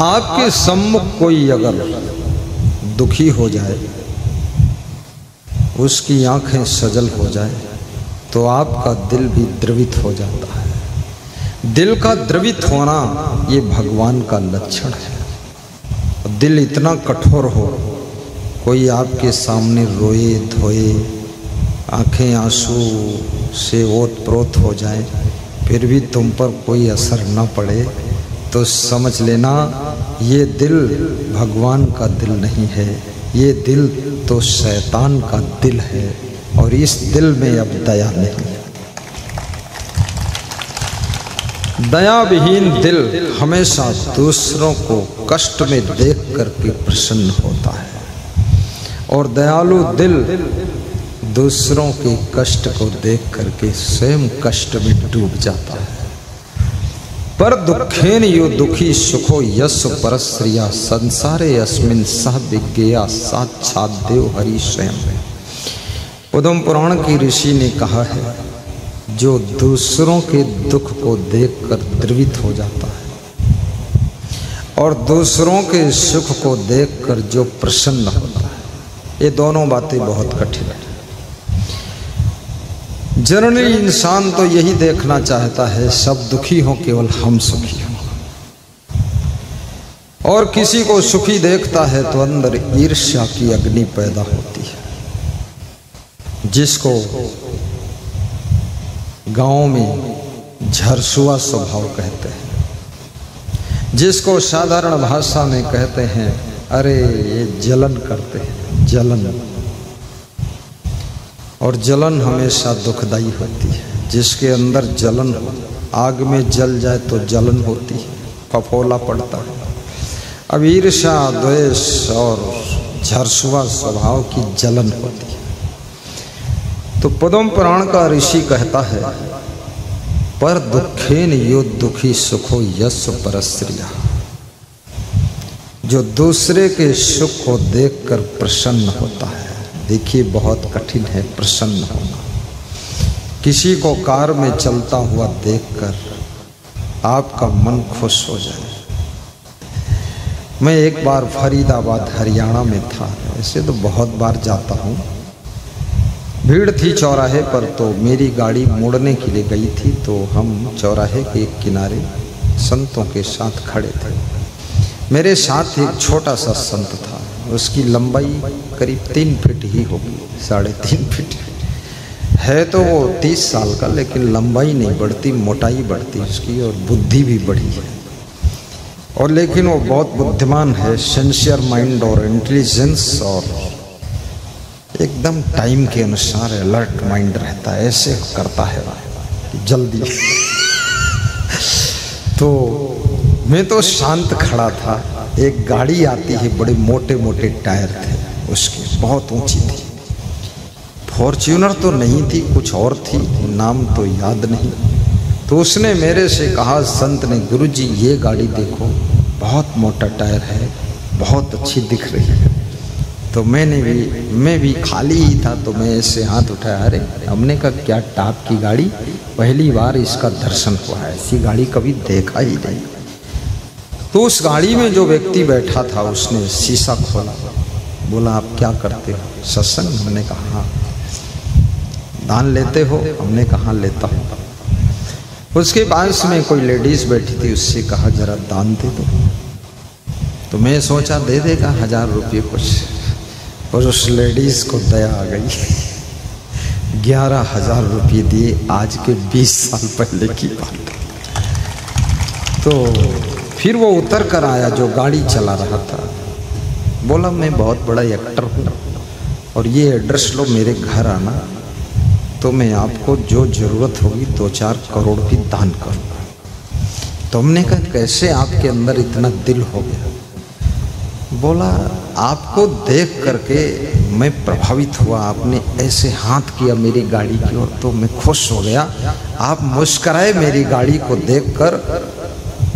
आपके सम्मुख कोई अगर दुखी हो जाए, उसकी आंखें सजल हो जाए, तो आपका दिल भी द्रवित हो जाता है। दिल का द्रवित होना ये भगवान का लक्षण है। दिल इतना कठोर हो, कोई आपके सामने रोए धोए, आंखें आंसू से ओत-प्रोत हो जाए, फिर भी तुम पर कोई असर न पड़े, तो समझ लेना ये दिल भगवान का दिल नहीं है, ये दिल तो शैतान का दिल है। और इस दिल में अब दया नहीं है। दया विहीन दिल हमेशा दूसरों को कष्ट में देख करके प्रसन्न होता है, और दयालु दिल दूसरों के कष्ट को देख करके स्वयं कष्ट में डूब जाता है। पर दुखेन यो दुखी सुखो यश परश्रिया संसारे अस्मिन सह विज्ञेया साक्षात देव हरि स्वयं। पद्म पुराण की ऋषि ने कहा है, जो दूसरों के दुख को देखकर द्रवित हो जाता है और दूसरों के सुख को देखकर जो प्रसन्न होता है, ये दोनों बातें बहुत कठिन है। जनरली इंसान तो यही देखना चाहता है सब दुखी हो, केवल हम सुखी हो, और किसी को सुखी देखता है तो अंदर ईर्ष्या की अग्नि पैदा होती है, जिसको गांव में झरसुआ स्वभाव कहते हैं, जिसको साधारण भाषा में कहते हैं अरे ये जलन करते हैं, जलन। और जलन हमेशा दुखदाई होती है। जिसके अंदर जलन हो, आग में जल जाए तो जलन होती है, फफोला पड़ता है। अब ईर्ष्या, द्वेष और झरसुआ स्वभाव की जलन होती है। तो पद्म पुराण का ऋषि कहता है, पर दुखेन यो दुखी सुखो यश परश्रिया, जो दूसरे के सुख को देखकर प्रसन्न होता है। देखिए बहुत कठिन है प्रसन्न होना। किसी को कार में चलता हुआ देखकर आपका मन खुश हो जाए। मैं एक बार फरीदाबाद हरियाणा में था, ऐसे तो बहुत बार जाता हूँ। भीड़ थी चौराहे पर, तो मेरी गाड़ी मुड़ने के लिए गई थी, तो हम चौराहे के एक किनारे संतों के साथ खड़े थे। मेरे साथ एक छोटा सा संत था, उसकी लंबाई करीब 3 फीट ही होगी, 3.5 फीट है। तो वो 30 साल का, लेकिन लंबाई नहीं बढ़ती, मोटाई बढ़ती उसकी, और बुद्धि भी बढ़ी है। और लेकिन वो बहुत बुद्धिमान है, सिंसियर माइंड और इंटेलिजेंस, और एकदम टाइम के अनुसार अलर्ट माइंड रहता है, ऐसे करता है जल्दी। तो मैं तो शांत खड़ा था। एक गाड़ी आती है, बड़े मोटे मोटे टायर थे उसके, बहुत ऊंची थी। फॉर्च्यूनर तो नहीं थी, कुछ और थी, नाम तो याद नहीं। तो उसने मेरे से कहा, संत ने, गुरुजी ये गाड़ी देखो, बहुत मोटा टायर है, बहुत अच्छी दिख रही है। तो मैं भी खाली ही था, तो मैं ऐसे हाथ उठाया, अरे हमने कहा क्या टाप की गाड़ी, पहली बार इसका दर्शन हुआ है, ऐसी गाड़ी कभी देखा ही नहीं। तो उस गाड़ी में जो व्यक्ति बैठा था, उसने शीशा खोला, बोला आप क्या करते हो, सत्संग? हमने कहा हाँ। दान लेते हो? हमने कहा लेता हूँ। उसके पास में कोई लेडीज बैठी थी, उससे कहा जरा दान दे दो। तो मैं सोचा दे देगा 1000 रुपये कुछ, और उस लेडीज को दया आ गई। 11,000 रुपये दिए, आज के 20 साल पहले की बात। तो फिर वो उतर कर आया जो गाड़ी चला रहा था, बोला मैं बहुत बड़ा एक्टर हूँ और ये एड्रेस लो, मेरे घर आना, तो मैं आपको जो ज़रूरत होगी 2-4 करोड़ भी दान करूँगा। तो हमने कहा कैसे आपके अंदर इतना दिल हो गया? बोला आपको देख करके मैं प्रभावित हुआ, आपने ऐसे हाथ किया मेरी गाड़ी की ओर, तो मैं खुश हो गया। आप मुस्कराए मेरी गाड़ी को देखकर।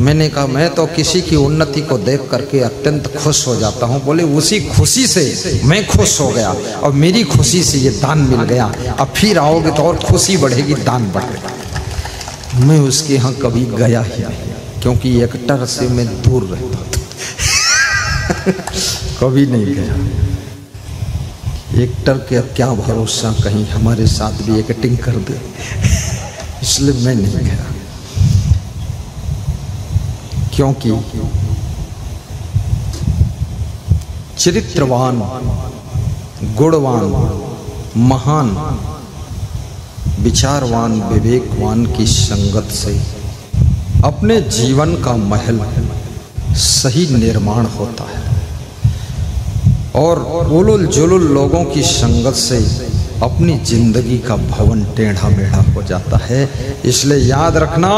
मैंने कहा मैं तो किसी की उन्नति को देख करके अत्यंत खुश हो जाता हूँ। बोले उसी खुशी से मैं खुश हो गया और मेरी खुशी से ये दान मिल गया, अब फिर आओगे तो और खुशी बढ़ेगी, दान बढ़ेगा। मैं उसके यहाँ कभी गया ही नहीं, क्योंकि एक्टर से मैं दूर रहता था। कभी नहीं गया। एक्टर के क्या भरोसा कहीं हमारे साथ भी एक्टिंग कर दे, इसलिए मैं नहीं गया। क्योंकि चरित्रवान, गुणवान, महान, विचारवान, विवेकवान की संगत से अपने जीवन का महल सही निर्माण होता है और उलुल जुलुल लोगों की संगत से अपनी जिंदगी का भवन टेढ़ा मेढ़ा हो जाता है। इसलिए याद रखना,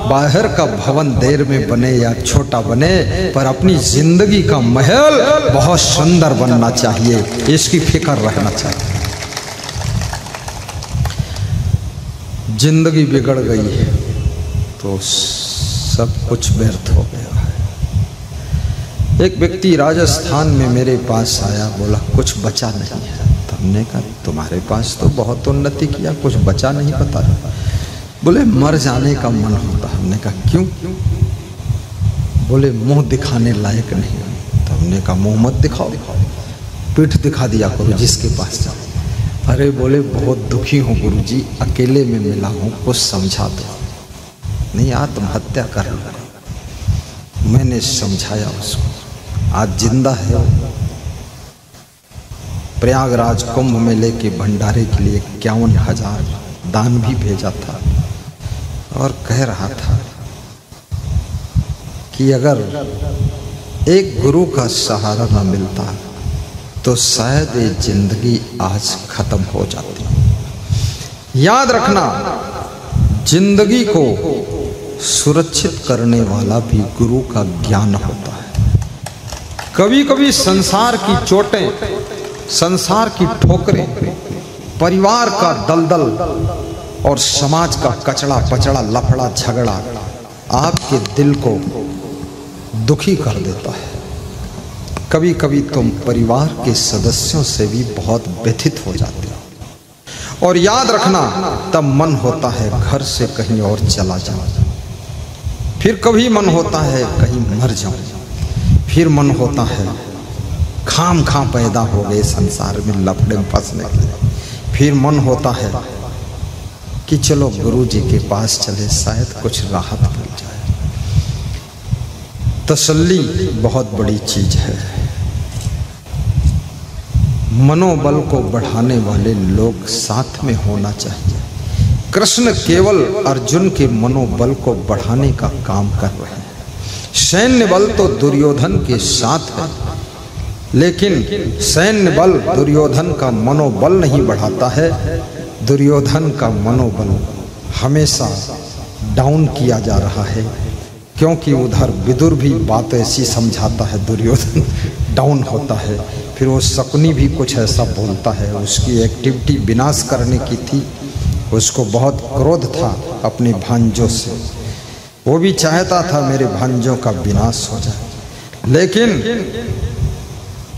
बाहर का भवन देर में बने या छोटा बने, पर अपनी जिंदगी का महल बहुत सुंदर बनना चाहिए, इसकी फिक्र रहना चाहिए। जिंदगी बिगड़ गई है तो सब कुछ व्यर्थ हो गया है। एक व्यक्ति राजस्थान में मेरे पास आया, बोला कुछ बचा नहीं है। तो हमने कहा तुम्हारे पास तो बहुत उन्नति किया, कुछ बचा नहीं पता। बोले मर जाने का मन होता। हमने कहा क्यों? बोले मुंह दिखाने लायक नहीं। तो हमने कहा मुंह मत दिखाओ, पीठ दिखा दिया करो जिसके पास जाओ। अरे बोले बहुत दुखी हूँ गुरुजी, अकेले में मिला हूँ, कुछ समझा दो। नहीं आत्महत्या कर लो। मैंने समझाया उसको, आज जिंदा है। प्रयागराज कुंभ मेले के भंडारे के लिए 51,000 दान भी भेजा था और कह रहा था कि अगर एक गुरु का सहारा न मिलता तो शायद ये जिंदगी आज खत्म हो जाती। याद रखना, जिंदगी को सुरक्षित करने वाला भी गुरु का ज्ञान होता है। कभी कभी संसार की चोटें, संसार की ठोकरें, परिवार का दलदल और समाज का कचड़ा पचड़ा, लफड़ा झगड़ा आपके दिल को दुखी कर देता है। कभी कभी तुम परिवार के सदस्यों से भी बहुत व्यथित हो जाते हो और याद रखना, तब मन होता है घर से कहीं और चला जाओ। फिर कभी मन होता है कहीं मर जाऊं। फिर मन होता है खाम खां पैदा हो गए संसार में लफड़े में फंसने के लिए। फिर मन होता है कि चलो गुरु जी के पास चले, शायद कुछ राहत मिल जाए। तसल्ली बहुत बड़ी चीज है। मनोबल को बढ़ाने वाले लोग साथ में होना चाहिए। कृष्ण केवल अर्जुन के मनोबल को बढ़ाने का काम कर रहे हैं। सैन्य बल तो दुर्योधन के साथ है, लेकिन सैन्य बल दुर्योधन का मनोबल नहीं बढ़ाता है। दुर्योधन का मनोबल हमेशा डाउन किया जा रहा है, क्योंकि उधर विदुर भी बात ऐसी समझाता है, दुर्योधन डाउन होता है। फिर वो शकुनी भी कुछ ऐसा बोलता है। उसकी एक्टिविटी विनाश करने की थी, उसको बहुत क्रोध था अपने भांजों से। वो भी चाहता था मेरे भांजों का विनाश हो जाए, लेकिन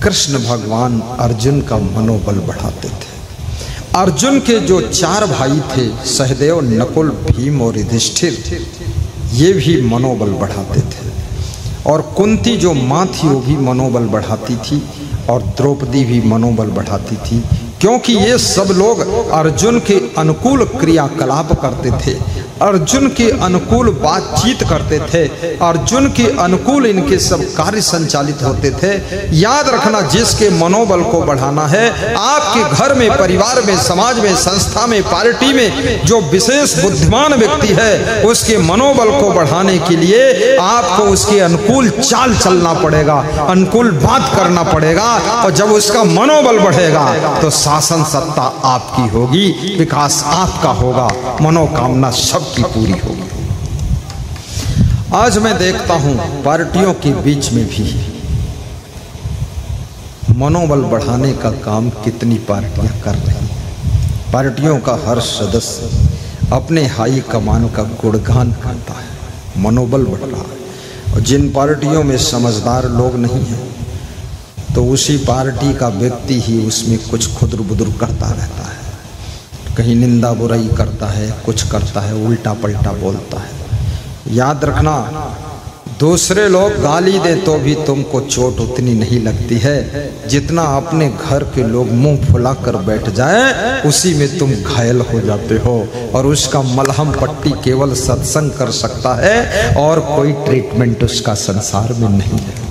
कृष्ण भगवान अर्जुन का मनोबल बढ़ाते थे। अर्जुन के जो 4 भाई थे, सहदेव, नकुल, भीम और युधिष्ठिर, ये भी मनोबल बढ़ाते थे। और कुंती जो माँ थी वो भी मनोबल बढ़ाती थी और द्रौपदी भी मनोबल बढ़ाती थी, क्योंकि ये सब लोग अर्जुन के अनुकूल क्रियाकलाप करते थे, अर्जुन के अनुकूल बातचीत करते थे, अर्जुन के अनुकूल इनके सब कार्य संचालित होते थे। याद रखना, जिसके मनोबल को बढ़ाना है, आपके घर में, परिवार में, समाज में, संस्था में, पार्टी में जो विशेष बुद्धिमान व्यक्ति है, उसके मनोबल को बढ़ाने के लिए आपको उसके अनुकूल चाल चलना पड़ेगा, अनुकूल बात करना पड़ेगा। और जब उसका मनोबल बढ़ेगा तो शासन सत्ता आपकी होगी, विकास आपका होगा, मनोकामना सबकी पूरी होगी। आज मैं देखता हूं पार्टियों के बीच में भी मनोबल बढ़ाने का काम कितनी पार्टियां कर रही हैं। पार्टियों का हर सदस्य अपने हाई कमान का गुणगान करता है, मनोबल बढ़ रहा है। और जिन पार्टियों में समझदार लोग नहीं हैं, तो उसी पार्टी का व्यक्ति ही उसमें कुछ खुदर बुदर करता रहता है, कहीं निंदा बुराई करता है, कुछ करता है, उल्टा पलटा बोलता है। याद रखना, दूसरे लोग गाली दे तो भी तुमको चोट उतनी नहीं लगती है जितना अपने घर के लोग मुंह फुला कर बैठ जाएं, उसी में तुम घायल हो जाते हो। और उसका मलहम पट्टी केवल सत्संग कर सकता है और कोई ट्रीटमेंट उसका संसार में नहीं है।